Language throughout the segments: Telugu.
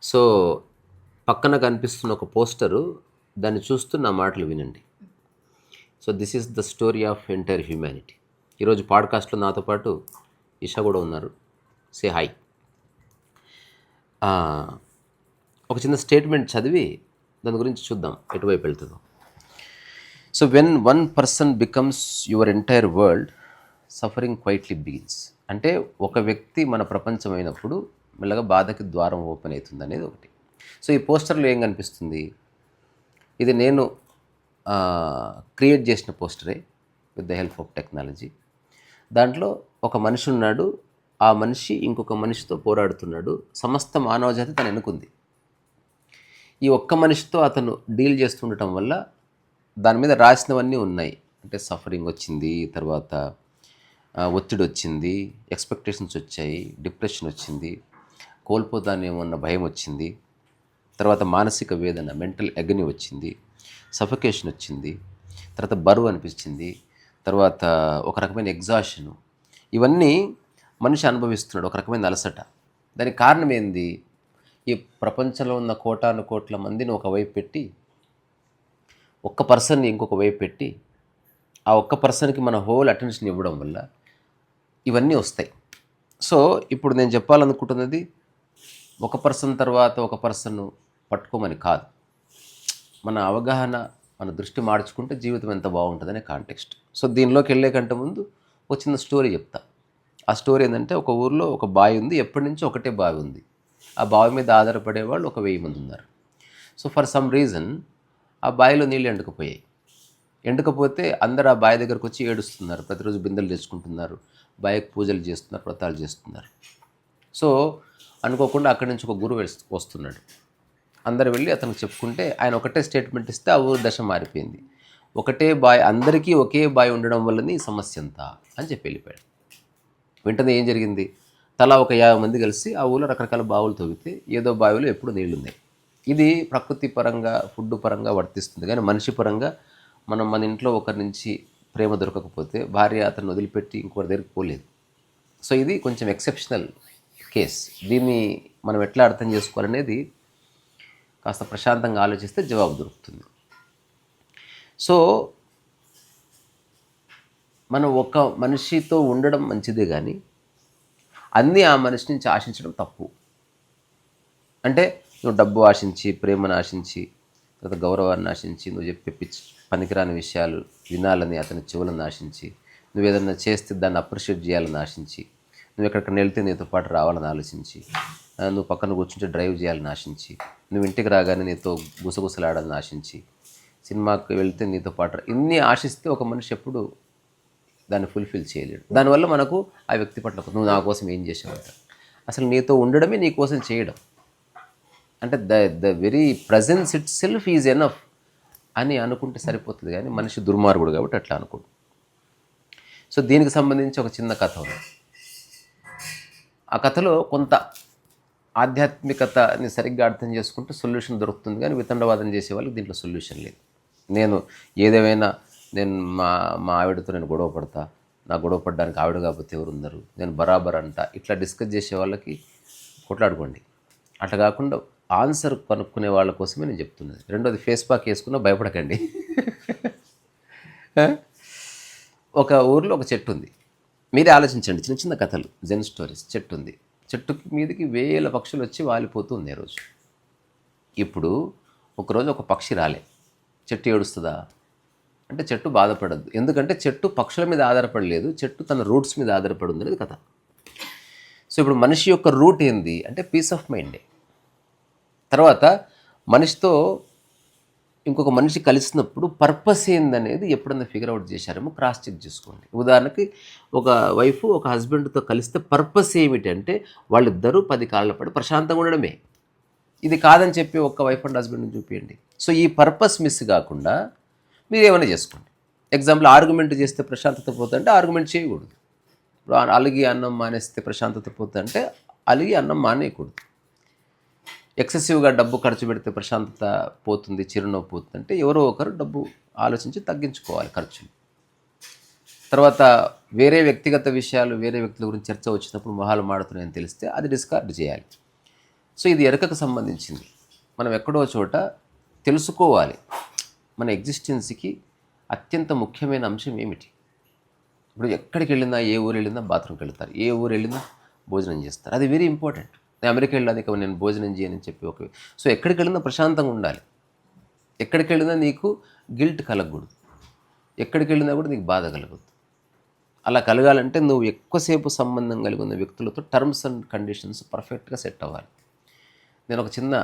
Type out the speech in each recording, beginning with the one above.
సో, పక్కన కనిపిస్తున్న ఒక పోస్టరు, దాన్ని చూస్తూ నా మాటలు వినండి. So, this is the story of entire humanity. ఈరోజు పాడ్కాస్ట్లో నాతో పాటు ఇషా కూడా ఉన్నారు. Say hi. ఒక చిన్న స్టేట్మెంట్ చదివి దాని గురించి చూద్దాం ఎటువైపు వెళ్తుందో. So when one person becomes your entire world, suffering quietly begins. అంటే ఒక వ్యక్తి మన ప్రపంచం అయినప్పుడు మెల్లగా బాధకి ద్వారం ఓపెన్ అవుతుంది అనేది ఒకటి. సో ఈ పోస్టర్లో ఏం కనిపిస్తుంది? ఇది నేను క్రియేట్ చేసిన పోస్టరే with the help of technology. దాంట్లో ఒక మనిషి ఉన్నాడు, ఆ మనిషి ఇంకొక మనిషితో పోరాడుతున్నాడు. సమస్త మానవజాతి తను ఎన్నుకుంది. ఈ ఒక్క మనిషితో అతను డీల్ చేస్తుండటం వల్ల దాని మీద రాసినవన్నీ ఉన్నాయి. అంటే సఫరింగ్ వచ్చింది, తర్వాత ఒత్తిడి వచ్చింది, ఎక్స్పెక్టేషన్స్ వచ్చాయి, డిప్రెషన్ వచ్చింది, కోల్పోతానేమన్న భయం వచ్చింది, తర్వాత మానసిక వేదన, మెంటల్ అగ్ని వచ్చింది, సఫికేషన్ వచ్చింది, తర్వాత బరువు అనిపించింది, తర్వాత ఒక రకమైన ఎగ్జాషను. ఇవన్నీ మనిషి అనుభవిస్తున్నాడు, ఒక రకమైన అలసట. దానికి కారణం ఏంది? ఈ ప్రపంచంలో ఉన్న కోటాను కోట్ల మందిని ఒకవైపు పెట్టి, ఒక్క పర్సన్ని ఇంకొక వైపు పెట్టి, ఆ ఒక్క పర్సన్కి మన హోల్ అటెన్షన్ ఇవ్వడం వల్ల ఇవన్నీ వస్తాయి. సో ఇప్పుడు నేను చెప్పాలనుకుంటున్నది, ఒక పర్సన్ తర్వాత ఒక పర్సన్ను పట్టుకోమని కాదు. మన అవగాహన, మన దృష్టి మార్చుకుంటే జీవితం ఎంత బాగుంటుందనే కాంటెక్స్ట్. సో దీనిలోకి వెళ్ళే కంటే ముందు ఒక చిన్న స్టోరీ చెప్తా. ఆ స్టోరీ ఏంటంటే, ఒక ఊరిలో ఒక బావి ఉంది. ఎప్పటి నుంచో ఒకటే బావి ఉంది. ఆ బావి మీద ఆధారపడే వాళ్ళు 1000 మంది ఉన్నారు. సో ఫర్ సమ్ రీజన్ ఆ బావిలో నీళ్ళు ఎండకపోయాయి. ఎండకపోతే అందరు ఆ బావి దగ్గరకు వచ్చి ఏడుస్తున్నారు. ప్రతిరోజు బిందెలు తెచ్చుకుంటున్నారు, బావికి పూజలు చేస్తున్నారు, వ్రతాలు చేస్తున్నారు. సో అనుకోకుండా అక్కడి నుంచి ఒక గురువు వస్తున్నాడు. అందరు వెళ్ళి అతనికి చెప్పుకుంటే ఆయన ఒకటే స్టేట్మెంట్ ఇస్తే ఆ ఊరు దశ మారిపోయింది. ఒకటే బావి, అందరికీ ఒకే బావి ఉండడం వల్లనే ఈ సమస్య అంతా అని చెప్పి వెళ్ళిపోయాడు. వెంటనే ఏం జరిగింది? తలా ఒక 50 మంది కలిసి ఆ ఊళ్ళో రకరకాల బావులు తవ్వితే ఏదో బావిలో ఎప్పుడు నీళ్లు ఉన్నాయి. ఇది ప్రకృతి పరంగా, ఫుడ్ పరంగా వర్తిస్తుంది. కానీ మనిషి పరంగా మనం మన ఇంట్లో ఒకరి నుంచి ప్రేమ దొరకకపోతే భార్య అతను వదిలిపెట్టి ఇంకొకరి దగ్గరికి పోలేదు. సో ఇది కొంచెం ఎక్సెప్షనల్ కేస్. దీన్ని మనం ఎట్లా అర్థం చేసుకోవాలనేది కాస్త ప్రశాంతంగా ఆలోచిస్తే జవాబు దొరుకుతుంది. సో మనం ఒక మనిషితో ఉండడం మంచిదే, కానీ అన్నీ ఆ మనిషి నుంచి ఆశించడం తప్పు. అంటే నువ్వు డబ్బు ఆశించి, ప్రేమను ఆశించి, తర్వాత గౌరవాన్ని ఆశించి, నువ్వు చెప్పే పనికిరాని విషయాలు వినాలని అతని చెవులను ఆశించి, నువ్వు ఏదన్నా చేస్తే దాన్ని అప్రిషియేట్ చేయాలని ఆశించి, నువ్వు ఎక్కడికైనా వెళ్తే నీతో పాటు రావాలని ఆలోచించి, నువ్వు పక్కన కూర్చుంటే డ్రైవ్ చేయాలని ఆశించి, నువ్వు ఇంటికి రాగానే నీతో గుసగుసలాడాలని ఆశించి, సినిమాకి వెళ్తే నీతో పాటు, ఇన్ని ఆశిస్తే ఒక మనిషి ఎప్పుడు దాన్ని ఫుల్ఫిల్ చేయలేడు. దానివల్ల మనకు ఆ వ్యక్తి పట్ల, నువ్వు నా కోసం ఏం చేసావంట. అసలు నీతో ఉండడమే నీ కోసం చేయడం. అంటే the very presence it self is enough అని అనుకుంటే సరిపోతుంది. కానీ మనిషి దుర్మార్గుడు కాబట్టి అట్లా అనుకోడు. సో దీనికి సంబంధించి ఒక చిన్న కథ ఉంది. ఆ కథలో కొంత ఆధ్యాత్మికతని సరిగ్గా అర్థం చేసుకుంటే సొల్యూషన్ దొరుకుతుంది. కానీ వితండవాదం చేసే వాళ్ళకి దీంట్లో సొల్యూషన్ లేదు. నేను ఏదేమైనా నేను మా ఆవిడతో నేను గొడవ పడతా, నా గొడవ పడడానికి ఆవిడ కాకపోతే ఎవరు ఉన్నారు, నేను బరాబర్ అంట, ఇట్లా డిస్కస్ చేసే వాళ్ళకి కొట్లాడుకోండి. అట్లా కాకుండా ఆన్సర్ కనుక్కునే వాళ్ళ కోసమే నేను చెప్తున్నది. రెండోది, ఫేస్ ప్యాక్ వేసుకున్నా భయపడకండి. ఒక ఊరిలో ఒక చెట్టు ఉంది. మీరే ఆలోచించండి, చిన్న చిన్న కథలు, జెన్ స్టోరీస్. చెట్టు ఉంది, చెట్టు మీదకి 1000 పక్షులు వచ్చి వాలిపోతూ ఉంది రోజు. ఇప్పుడు ఒకరోజు ఒక పక్షి రాలే, చెట్టు ఏడుస్తుందా? అంటే చెట్టు బాధపడద్దు. ఎందుకంటే చెట్టు పక్షుల మీద ఆధారపడలేదు, చెట్టు తన రూట్స్ మీద ఆధారపడి ఉంది అనేది కథ. సో ఇప్పుడు మనిషి యొక్క రూట్ ఏంది అంటే పీస్ ఆఫ్ మైండే. తర్వాత మనిషితో ఇంకొక మనిషి కలిసినప్పుడు పర్పస్ ఏందనేది ఎప్పుడన్నా ఫిగర్ అవుట్ చేశారేమో క్రాస్ చెక్ చేసుకోండి. ఉదాహరణకి ఒక వైఫ్ ఒక హస్బెండ్తో కలిస్తే పర్పస్ ఏమిటంటే వాళ్ళిద్దరూ 10 కాళ్ళ పడి ప్రశాంతంగా ఉండడమే. ఇది కాదని చెప్పి ఒక్క వైఫ్ అండ్ హస్బెండ్ని చూపించండి. సో ఈ పర్పస్ మిస్ కాకుండా మీరు ఏమైనా చేసుకోండి. ఎగ్జాంపుల్, ఆర్గ్యుమెంట్ చేస్తే ప్రశాంతత పోతుందంటే ఆర్గ్యుమెంట్ చేయకూడదు. ఇప్పుడు అలిగి అన్నం మానేస్తే ప్రశాంతత పోతుందంటే అలిగి అన్నం మానేయకూడదు. ఎక్సెసివ్గా డబ్బు ఖర్చు పెడితే ప్రశాంతత పోతుంది, చిరునవ్వు పోతుంది అంటే ఎవరో ఒకరు డబ్బు ఆలోచించి తగ్గించుకోవాలి ఖర్చులు. తర్వాత వేరే వ్యక్తిగత విషయాలు, వేరే వ్యక్తుల గురించి చర్చ వచ్చినప్పుడు మొహాలు మాడుతున్నాయని తెలిస్తే అది డిస్కార్డ్ చేయాలి. సో ఇది ఎరుకకు సంబంధించింది. మనం ఎక్కడో చోట తెలుసుకోవాలి మన ఎగ్జిస్టెన్స్కి అత్యంత ముఖ్యమైన అంశం ఏమిటి. ఇప్పుడు ఎక్కడికి వెళ్ళినా, ఏ ఊరు వెళ్ళినా బాత్రూమ్కి వెళ్తారు, ఏ ఊరు వెళ్ళినా భోజనం చేస్తారు. అది వెరీ ఇంపార్టెంట్. నేను అమెరికా వెళ్ళాను ఇక నేను భోజనం చేయని చెప్పి సో ఎక్కడికి వెళ్ళినా ప్రశాంతంగా ఉండాలి. ఎక్కడికి వెళ్ళినా నీకు గిల్ట్ కలగకూడదు, ఎక్కడికి వెళ్ళినా కూడా నీకు బాధ కలగదు. అలా కలగాలంటే నువ్వు ఎక్కువసేపు సంబంధం కలిగి ఉన్న వ్యక్తులతో టర్మ్స్ అండ్ కండిషన్స్ పర్ఫెక్ట్గా సెట్ అవ్వాలి. నేను ఒక చిన్న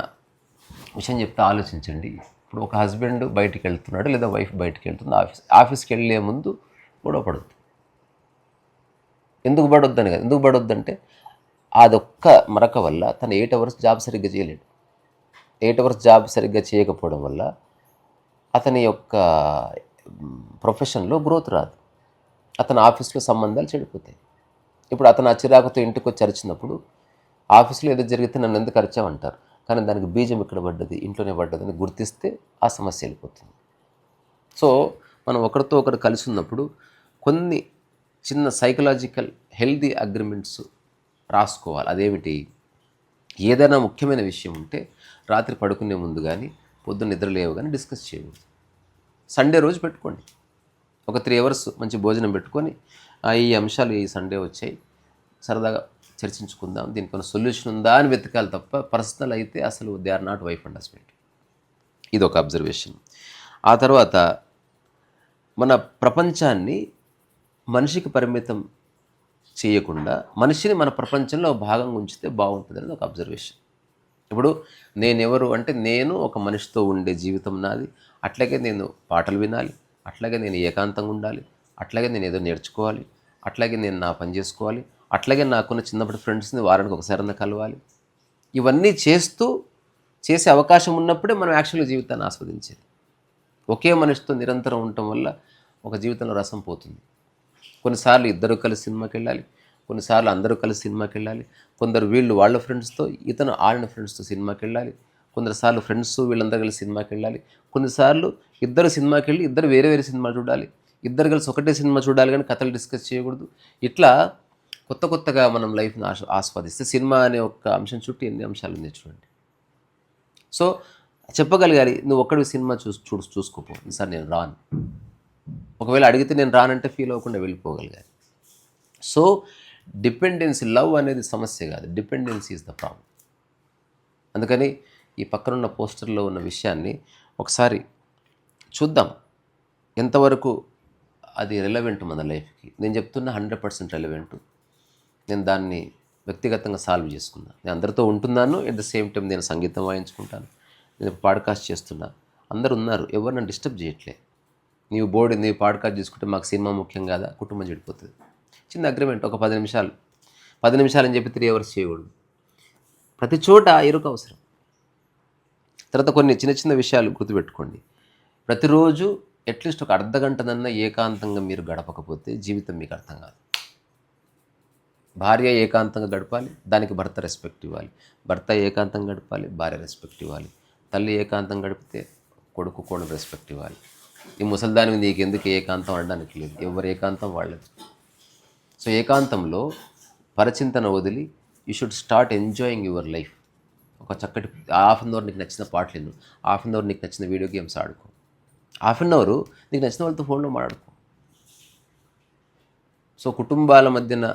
విషయం చెప్తే ఆలోచించండి. ఇప్పుడు ఒక హస్బెండ్ బయటికి వెళ్తున్నాడు లేదా వైఫ్ బయటికి వెళ్తుంది, ఆఫీస్కి వెళ్ళే ముందు గొడవ పడొద్దు. ఎందుకు పడొద్దని కదా, ఎందుకు పడొద్దంటే అదొక్క మరక వల్ల తను 8 hours జాబ్ సరిగ్గా చేయలేడు. 8 hours జాబ్ సరిగ్గా చేయకపోవడం వల్ల అతని యొక్క ప్రొఫెషన్లో గ్రోత్ రాదు, అతని ఆఫీస్లో సంబంధాలు చెడిపోతాయి. ఇప్పుడు అతను చిరాకుతో ఇంటికి వచ్చి అరిచినప్పుడు ఆఫీస్లో ఏదో జరిగితే నన్ను ఎందుకు అరిచామంటారు, కానీ దానికి బీజం ఇక్కడ పడ్డది, ఇంట్లోనే పడ్డదని గుర్తిస్తే ఆ సమస్య వెళ్ళిపోతుంది. సో మనం ఒకరితో ఒకరు కలిసి ఉన్నప్పుడు కొన్ని చిన్న సైకలాజికల్ హెల్దీ అగ్రిమెంట్స్ రాసుకోవాలి. అదేమిటి, ఏదైనా ముఖ్యమైన విషయం ఉంటే రాత్రి పడుకునే ముందు కానీ పొద్దున్న నిద్ర లేవు కానీ డిస్కస్ చేయకూడదు. సండే రోజు పెట్టుకోండి, ఒక 3 hours మంచి భోజనం పెట్టుకొని ఈ అంశాలు ఈ సండే వచ్చాయి సరదాగా చర్చించుకుందాం, దీనికి కొన్ని సొల్యూషన్ ఉందా అని వెతకాలి తప్ప పర్సనల్ అయితే అసలు they are not wife and husband. ఇది ఒక అబ్జర్వేషన్. ఆ తర్వాత మన ప్రపంచాన్ని మనిషికి పరిమితం చేయకుండా మనిషిని మన ప్రపంచంలో భాగంగా ఉంచితే బాగుంటుంది అనేది ఒక అబ్జర్వేషన్. ఇప్పుడు నేనెవరు అంటే నేను ఒక మనిషితో ఉండే జీవితం నాది, అట్లాగే నేను పాటలు వినాలి, అట్లాగే నేను ఏకాంతంగా ఉండాలి, అట్లాగే నేను ఏదో నేర్చుకోవాలి, అట్లాగే నేను నా పని చేసుకోవాలి, అట్లాగే నాకున్న చిన్నప్పటి ఫ్రెండ్స్ని వారానికి ఒకసారి కలవాలి. ఇవన్నీ చేసే అవకాశం ఉన్నప్పుడే మనం యాక్చువల్గా జీవితాన్ని ఆస్వాదించేది. ఒకే మనిషితో నిరంతరం ఉండటం వల్ల ఒక జీవితంలో రసం పోతుంది. కొన్నిసార్లు ఇద్దరు కలిసి సినిమాకి వెళ్ళాలి, కొన్నిసార్లు అందరూ కలిసి సినిమాకి వెళ్ళాలి, కొందరు వీళ్ళు వాళ్ళ ఫ్రెండ్స్తో ఇతను ఆడిన ఫ్రెండ్స్తో సినిమాకి వెళ్ళాలి, కొందరుసార్లు ఫ్రెండ్స్ వీళ్ళందరూ కలిసి సినిమాకి వెళ్ళాలి, కొన్నిసార్లు ఇద్దరు సినిమాకి వెళ్ళి ఇద్దరు వేరే వేరే సినిమాలు చూడాలి, ఇద్దరు కలిసి ఒకటే సినిమా చూడాలి కానీ కథలు డిస్కస్ చేయకూడదు. ఇట్లా కొత్తగా మనం లైఫ్ని ఆస్వాదిస్తే సినిమా అనే ఒక అంశం చుట్టూ ఎన్ని అంశాలు ఉన్నాయి చూడండి. సో చెప్పగలగాలి, నువ్వు ఒక్కడి సినిమా చూసుకోపో, ఈసారి నేను రాను. ఒకవేళ అడిగితే నేను రానంటే ఫీల్ అవ్వకుండా వెళ్ళిపోగలగాలి. సో డిపెండెన్సీ, లవ్ అనేది సమస్య కాదు, డిపెండెన్సీ ఈజ్ ద ప్రాబ్లం. అందుకని ఈ పక్కనున్న పోస్టర్లో ఉన్న విషయాన్ని ఒకసారి చూద్దాం, ఎంతవరకు అది రెలవెంట్ మన లైఫ్కి. నేను చెప్తున్నా 100% రెలవెంట్. నేను దాన్ని వ్యక్తిగతంగా సాల్వ్ చేసుకున్నాను. నేను అందరితో ఉంటున్నాను, ఎట్ ద సేమ్ టైం నేను సంగీతం వాయించుకుంటాను, నేను పాడ్కాస్ట్ చేస్తున్నా, అందరు ఉన్నారు, ఎవరు నన్ను డిస్టర్బ్ చేయట్లే. నీవు పాడ్కాస్ట్ చేసుకుంటే మాకు సినిమా ముఖ్యం కాదా, కుటుంబం చెడిపోతుంది. చిన్న అగ్రిమెంట్, ఒక 10 నిమిషాలు అని చెప్పి 3 hours చేయకూడదు. ప్రతి చోట ఎరుక అవసరం. తర్వాత కొన్ని చిన్న విషయాలు గుర్తుపెట్టుకోండి. ప్రతిరోజు అట్లీస్ట్ ఒక అర్ధగంటనన్నా ఏకాంతంగా మీరు గడపకపోతే జీవితం మీకు అర్థం కాదు. భార్య ఏకాంతంగా గడపాలి, దానికి భర్త రెస్పెక్ట్ ఇవ్వాలి, భర్త ఏకాంతంగా గడపాలి, భార్య రెస్పెక్ట్ ఇవ్వాలి, తల్లి ఏకాంతం గడిపితే కొడుకు కూడా రెస్పెక్ట్ ఇవ్వాలి. ఈ ముసల్దాని నీకు ఎందుకు ఏకాంతం అనడానికి లేదు, ఎవరు ఏకాంతం వాళ్ళది. సో ఏకాంతంలో పరచింతన వదిలి you should start enjoying your life. ఒక చక్కటి ½ an hour నీకు నచ్చిన పాటలు విను, ½ an hour నీకు నచ్చిన వీడియో గేమ్స్ ఆడుకో, ½ an hour నీకు నచ్చిన వాళ్ళతో ఫోన్లో మాట్లాడుకో. సో కుటుంబాల మధ్యన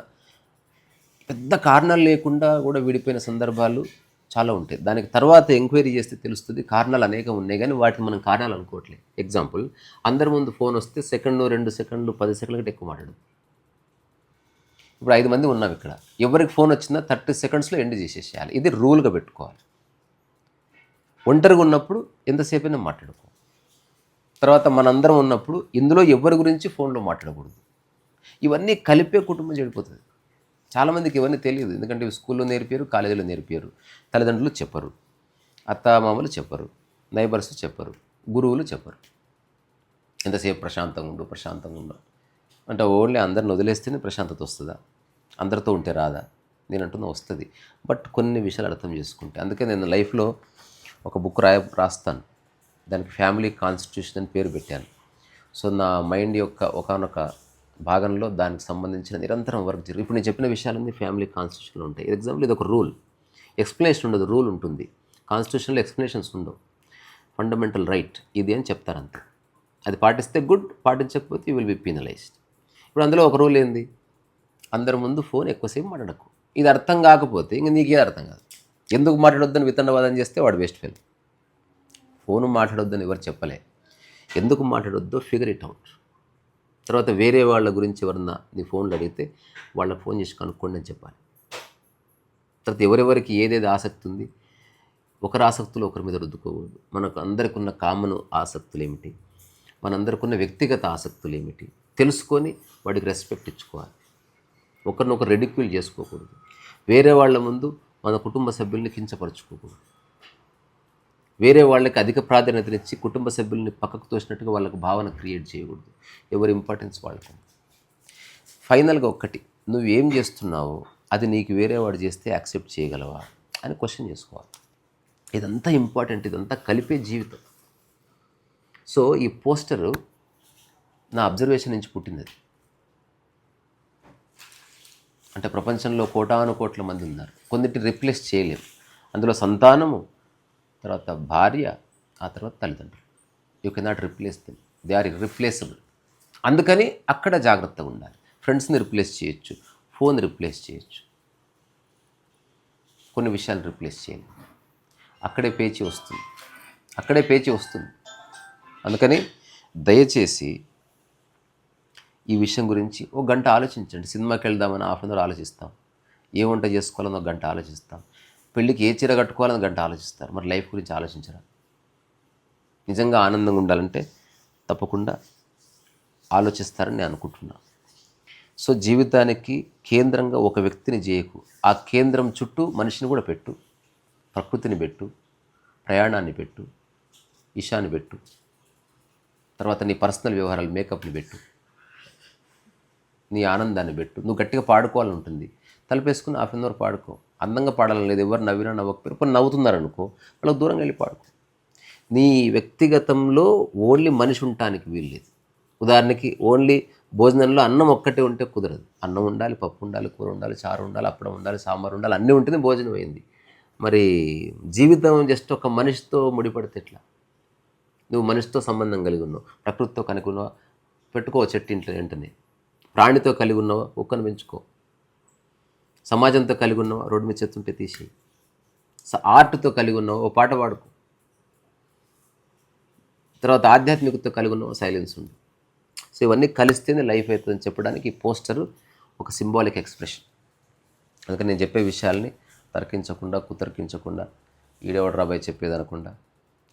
పెద్ద కారణాలు లేకుండా కూడా విడిపోయిన సందర్భాలు చాలా ఉంటాయి. దానికి తర్వాత ఎంక్వైరీ చేస్తే తెలుస్తుంది కారణాలు అనేకం ఉన్నాయి, కానీ వాటిని మనం కారణాలు అనుకోవట్లేదు. ఎగ్జాంపుల్, అందరి ముందు ఫోన్ వస్తే 1 second 2 seconds 10 seconds కంటే ఎక్కువ మాట్లాడదు. ఇప్పుడు 5 మంది ఉన్నాం ఇక్కడ, ఎవరికి ఫోన్ వచ్చినా 30 secondsలో ఎండ్ చేసేసేయాలి. ఇది రూల్గా పెట్టుకోవాలి. ఒంటరిగా ఉన్నప్పుడు ఎంతసేపైనా మాట్లాడుకో. తర్వాత మనందరం ఉన్నప్పుడు ఇందులో ఎవరి గురించి ఫోన్లో మాట్లాడకూడదు. ఇవన్నీ కలిపే కుటుంబం చెడిపోతుంది. చాలామందికి ఇవన్నీ తెలియదు, ఎందుకంటే స్కూల్లో నేర్పారు, కాలేజీలో నేర్పారు, తల్లిదండ్రులు చెప్పరు, అత్తామామలు చెప్పరు, నైబర్స్ చెప్పరు, గురువులు చెప్పరు. ఎంతసేపు ప్రశాంతంగా ఉండు అంటే ఓన్లీ అందరిని వదిలేస్తేనే ప్రశాంతత వస్తుందా? అందరితో ఉంటే రాదా? నేను అంటున్నా వస్తుంది, బట్ కొన్ని విషయాలు అర్థం చేసుకుంటే. అందుకే నేను లైఫ్లో ఒక బుక్ రాస్తాను, దానికి ఫ్యామిలీ కాన్స్టిట్యూషన్ అని పేరు పెట్టాను. సో నా మైండ్ యొక్క ఒకానొక భాగంలో దానికి సంబంధించిన నిరంతరం వర్క్ ఇప్పుడు నేను చెప్పిన విషయాలన్నీ ఫ్యామిలీ కాన్స్టిట్యూషన్లో ఉంటాయి. ఎగ్జాంపుల్, ఇది ఒక రూల్. ఎక్స్ప్లెనేషన్ ఉండదు, రూల్ ఉంటుంది. కాన్స్టిట్యూషన్లో ఎక్స్ప్లెనేషన్స్ ఉండవు. ఫండమెంటల్ రైట్ ఇది అని చెప్తారు అంతే. అది పాటిస్తే గుడ్, పాటించకపోతే యూ విల్ బి పీనలైజ్డ్. ఇప్పుడు అందులో ఒక రూల్ ఏంది, అందరి ముందు ఫోన్ ఎక్కువసేపు మాట్లాడకు. ఇది అర్థం కాకపోతే ఇంక నీకే అర్థం కాదు. ఎందుకు మాట్లాడొద్దని వితండవాదం చేస్తే వాడు వేస్ట్ ఫెయిల్. ఫోను మాట్లాడొద్దని ఎవరు చెప్పలే, ఎందుకు మాట్లాడొద్దో ఫిగర్ ఇట్ అవుట్. తర్వాత వేరే వాళ్ళ గురించి ఎవరన్నా నీ ఫోన్లో అడిగితే వాళ్ళకి ఫోన్ చేసి కనుక్కోండి అని చెప్పాలి. తర్వాత ఎవరెవరికి ఏదేది ఆసక్తి ఉంది, ఒకరి ఆసక్తులు ఒకరి మీద రుద్దుకోకూడదు. మనకు అందరికి ఉన్న కామన్ ఆసక్తులు ఏమిటి, మనందరికి ఉన్న వ్యక్తిగత ఆసక్తులు ఏమిటి తెలుసుకొని వాడికి రెస్పెక్ట్ ఇచ్చుకోవాలి. ఒకరినొకరు రెడిక్యూల్ చేసుకోకూడదు. వేరే వాళ్ళ ముందు మన కుటుంబ సభ్యుల్ని కించపరచుకోకూడదు. వేరే వాళ్ళకి అధిక ప్రాధాన్యతనిచ్చి కుటుంబ సభ్యుల్ని పక్కకు తోసినట్టుగా వాళ్ళకు భావన క్రియేట్ చేయకూడదు. ఎవరి ఇంపార్టెన్స్ వాళ్ళకు. ఫైనల్గా ఒక్కటి, నువ్వేం చేస్తున్నావో అది నీకు వేరే వాడు చేస్తే యాక్సెప్ట్ చేయగలవా అని క్వశ్చన్ చేసుకోవాలి. ఇదంతా ఇంపార్టెంట్, ఇదంతా కలిపే జీవితం. సో ఈ పోస్టరు నా అబ్జర్వేషన్ నుంచి పుట్టింది. అంటే ప్రపంచంలో కోటాను కోట్ల మంది ఉన్నారు, కొన్నిటిని రిప్లేస్ చేయలేము. అందులో సంతానము, తర్వాత భార్య, ఆ తర్వాత తల్లిదండ్రులు. You cannot replace them, they are irreplaceable. అందుకని అక్కడ జాగ్రత్తగా ఉండాలి. ఫ్రెండ్స్ని రిప్లేస్ చేయొచ్చు, ఫోన్ రిప్లేస్ చేయొచ్చు, కొన్ని విషయాలు రిప్లేస్ చేయాలి. అక్కడే పేచీ వస్తుంది. అందుకని దయచేసి ఈ విషయం గురించి ఒక గంట ఆలోచించండి. సినిమాకి వెళ్దామని హాఫ్ అన్ అవర్ ఆలోచిస్తాం, ఏ వంట చేసుకోవాలని ఒక గంట ఆలోచిస్తాం, పెళ్ళికి ఏ చీర కట్టుకోవాలని గంట ఆలోచిస్తారు. మరి లైఫ్ గురించి ఆలోచించరా? నిజంగా ఆనందంగా ఉండాలంటే తప్పకుండా ఆలోచిస్తారని నేను అనుకుంటున్నాను. సో జీవితానికి కేంద్రంగా ఒక వ్యక్తిని చేయకు, ఆ కేంద్రం చుట్టూ మనిషిని కూడా పెట్టు, ప్రకృతిని పెట్టు, ప్రయాణాన్ని పెట్టు, ఇషాన్ని పెట్టు, తర్వాత నీ పర్సనల్ వ్యవహారాలు, మేకప్ని పెట్టు, నీ ఆనందాన్ని పెట్టు. నువ్వు గట్టిగా పాడుకోవాలని ఉంటుంది, తలపేసుకుని హాఫ్ అన్ అవర్ పాడుకో. అందంగా పాడాలని లేదు, ఎవరు నవ్వినా నవ్వకపోయారు, కొన్ని నవ్వుతున్నారనుకో, వాళ్ళకి దూరంగా వెళ్ళి పాడుకో. నీ వ్యక్తిగతంలో ఓన్లీ మనిషి ఉండటానికి వీల్లేదు. ఉదాహరణకి ఓన్లీ భోజనంలో అన్నం ఒక్కటే ఉంటే కుదరదు. అన్నం ఉండాలి, పప్పు ఉండాలి, కూర ఉండాలి, చారు ఉండాలి, అప్పడం ఉండాలి, సాంబార్ ఉండాలి, అన్నీ ఉంటుంది, భోజనం అయింది. మరి జీవితం జస్ట్ ఒక మనిషితో ముడిపడితే ఎట్లా? నువ్వు మనిషితో సంబంధం కలిగి ఉన్నావు, ప్రకృతితో కనుక ఉన్నావు, పెట్టుకో చెట్టు ఇంట్లో వెంటనే. ప్రాణితో కలిగి ఉన్నావా, కుక్కను పెంచుకో. సమాజంతో కలిగి ఉన్నావా, రోడ్డు మీద చెత్తుంటే తీసి. ఆర్ట్తో కలిగి ఉన్నావా, ఓ పాట పాడుకో. తర్వాత ఆధ్యాత్మికతతో కలిగి ఉన్నావా, సైలెన్స్ ఉండు. సో ఇవన్నీ కలిస్తేనే లైఫ్ అవుతుందని చెప్పడానికి ఈ పోస్టరు ఒక సింబాలిక్ ఎక్స్ప్రెషన్. అందుకని నేను చెప్పే విషయాల్ని తర్కించకుండా, కుతర్కించకుండా, ఈడేవాడు రాబాయ్ చెప్పేది అనకుండా,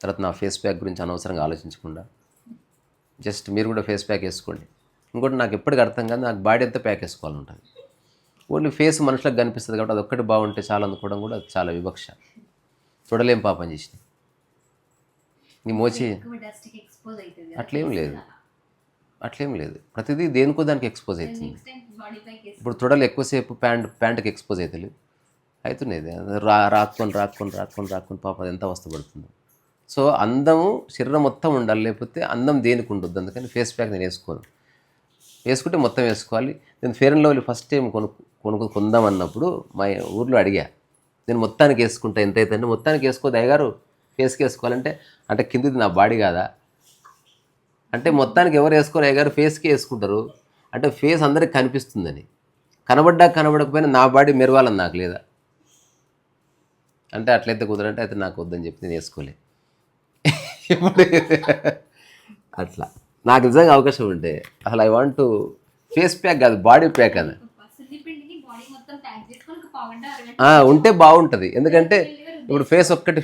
తర్వాత నా ఫేస్ ప్యాక్ గురించి అనవసరంగా ఆలోచించకుండా, జస్ట్ మీరు కూడా ఫేస్ ప్యాక్ వేసుకోండి. ఇంకోటి నాకు ఎప్పటికీ అర్థం కాదు, నాకు బాడీ అంతా ప్యాక్ వేసుకోవాలని ఉంటుంది. ఓన్లీ ఫేస్ మనుషులకు కనిపిస్తుంది కాబట్టి అది ఒక్కటి బాగుంటే చాలా అనుకోవడం కూడా చాలా వివక్ష. చూడలేం పాపం చేసి. నీ మోచి అట్లేం లేదు, ప్రతిదీ దేనికో దానికి ఎక్స్పోజ్ అవుతుంది. ఇప్పుడు తొడలు ఎక్కువసేపు ప్యాంటుకి ఎక్స్పోజ్ అవుతున్నాయి, రాక్కొని పాపం అది ఎంత అవస్థపడుతుందో. సో అందము శరీరం మొత్తం ఉండాలి, లేకపోతే అందం దేనికి ఉండొద్దు. అందుకని ఫేస్ ప్యాక్ నేను వేసుకోను. వేసుకుంటే మొత్తం వేసుకోవాలి. నేను Fair and Lovely first time కొందామన్నప్పుడు మా ఊర్లో అడిగా, నేను మొత్తానికి వేసుకుంటా ఎంత అయితే అంటే, మొత్తానికి వేసుకోదు అయ్యగారు, ఫేస్కి వేసుకోవాలంటే, అంటే కిందిది నా బాడీ కాదా అంటే, మొత్తానికి ఎవరు వేసుకోరు అయ్యగారు, ఫేస్కి వేసుకుంటారు అంటే, ఫేస్ అందరికి కనిపిస్తుందని. కనబడకపోయినా నా బాడీ మెరవాలని నాకు లేదా అంటే, అట్లయితే కుదరంటే అయితే నాకు వద్దని చెప్పి నేను వేసుకోలే. అట్లా నాకు నిజంగా అవకాశం ఉంటే అసలు I want to face pack కాదు, బాడీ ప్యాక్ అని ఉంటే బాగుంటుంది. ఎందుకంటే ఇప్పుడు ఫేస్ ఒక్కటి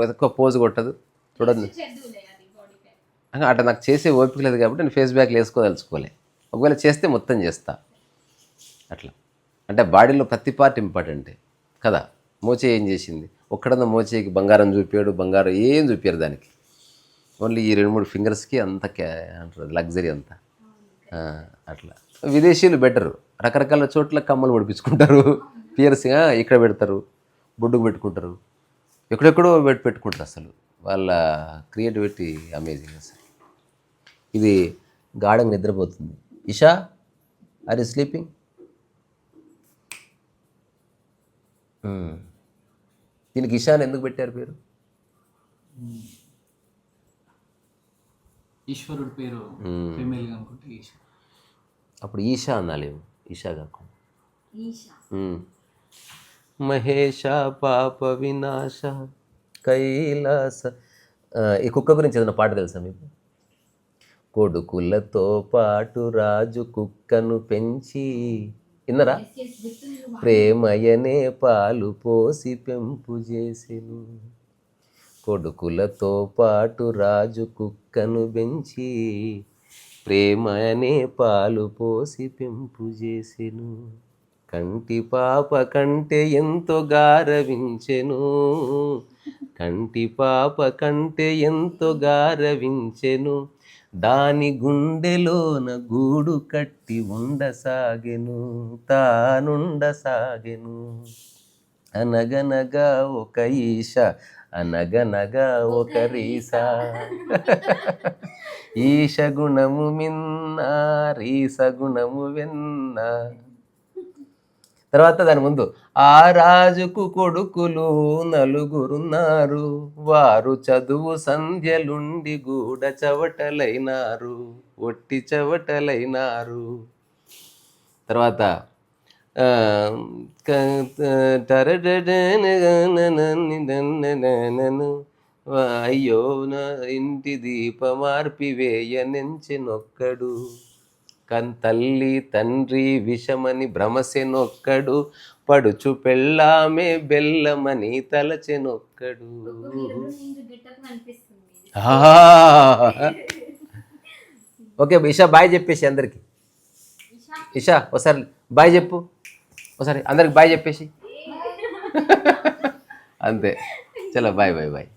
ఎక్కువ పోజ్ కొట్టదు, చూడండి. అట్లా నాకు చేసే ఓపిక లేదు కాబట్టి నేను ఫేస్ ప్యాక్లు వేసుకోదలుచుకోలే. ఒకవేళ చేస్తే మొత్తం చేస్తా అట్లా. అంటే బాడీలో ప్రతి పార్ట్ ఇంపార్టెంటే కదా. మోచే ఏం చేసింది, ఒక్కడన్నా మోచేకి బంగారం చూపాడు, బంగారం ఏం చూపారు దానికి. ఓన్లీ ఈ 2-3 ఫింగర్స్కి అంత అంటారు లగ్జరీ అంతా. అట్లా విదేశీయులు బెటరు, రకరకాల చోట్ల కమ్మలు పొడిపించుకుంటారు, పియర్సింగ్ ఇక్కడ పెడతారు, బొడ్డుకు పెట్టుకుంటారు, ఎక్కడెక్కడో పెట్టుకుంటారు. అసలు వాళ్ళ క్రియేటివిటీ అమేజింగ్ అసలు. ఇది గాఢంగా నిద్రపోతుంది. Isha, are you sleeping? దీనికి ఈశాన్ ఎందుకు పెట్టారు పేరు? ఈశ్వరుడు పేరు ఫీమేల్ అనుకుంటే ఈశ్వర్. అప్పుడు ఈశా అనాలేము, ఈశా కాకుండా మహేష పాప వినాశ కైలాస. ఈ కుక్క గురించి ఏదైనా పాట తెలుసా మీకు? కొడుకులతో పాటు రాజు కుక్కను పెంచి, విన్నరా? ప్రేమయనే పాలు పోసి పెంపు చేసెను. కొడుకులతో పాటు రాజు కుక్కను పెంచి, ప్రేమయనే పాలు పోసి పెంపు చేసెను. కంటి పాప కంటే ఎంతో గారవించెను, కంటి పాప కంటే ఎంతో గారవించెను. దాని గుండెలోన గూడు కట్టి ఉండసాగెను, తానుండసాగెను. అనగనగా ఒక ఈశ, అనగనగా ఒక రీస. ఈశ గుణము మిన్న, రీస గుణము వెన్న. తర్వాత దాని ముందు, ఆ రాజుకు కొడుకులు నలుగురున్నారు, వారు చదువు సంధ్యలుండి గూడ చవటలైనారు, ఒట్టి చవటలైనారు. తర్వాత అయ్యో నా ఇంటి దీపమార్పివేయనెంచెనొక్కడు, తల్లి తండ్రి విషమని భ్రమసెనొక్కడు, పడుచు పెళ్ళామే బెల్లమని తలచెనొక్కడు. ఓకే ఇషా బాయ్ చెప్పేసి అందరికి. ఇషా ఒకసారి బాయ్ చెప్పు, ఒకసారి అందరికి బాయ్ చెప్పేసి. అంతే, చలో బాయ్ బాయ్ బాయ్.